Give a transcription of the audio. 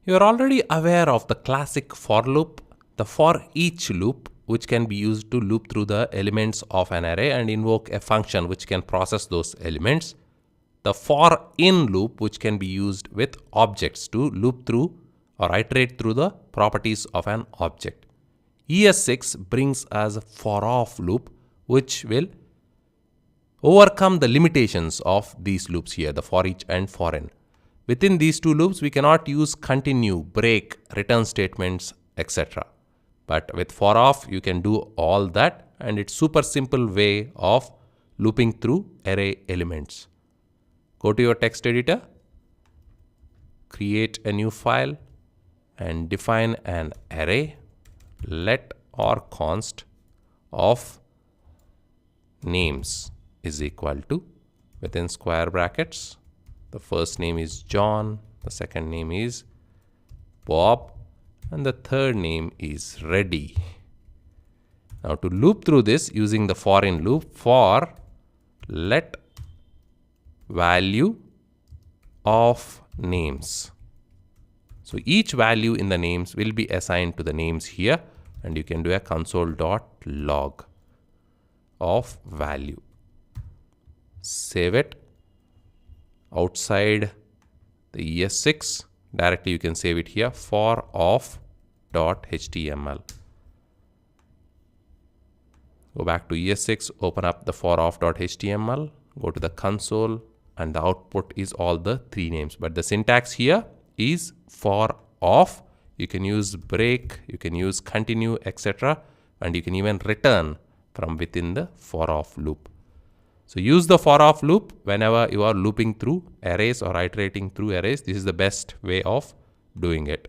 You are already aware of the classic for loop, the for each loop, which can be used to loop through the elements of an array and invoke a function which can process those elements. The for in loop, which can be used with objects to loop through or iterate through the properties of an object. ES6 brings us a for of loop, which will overcome the limitations of these loops here, the for each and for in. Within these two loops, we cannot use continue, break, return statements, etc. But with for of, you can do all that, and it's super simple way of looping through array elements. Go to your text editor, create a new file, and define an array, let or const of names is equal to, within square brackets, the first name is John, the second name is Bob, and the third name is Reddy. Now to loop through this using the for in loop, for let value of names. So each value in the names will be assigned to the names here, and you can do a console.log of value. Save it. Outside the ES6, directly you can save it here, for of.html. Go back to ES6, open up the for of.html, go to the console, and the output is all the three names. But the syntax here is for of. You can use break, you can use continue, etc. And you can even return from within the for of loop. So use the for of loop whenever you are looping through arrays or iterating through arrays. This is the best way of doing it.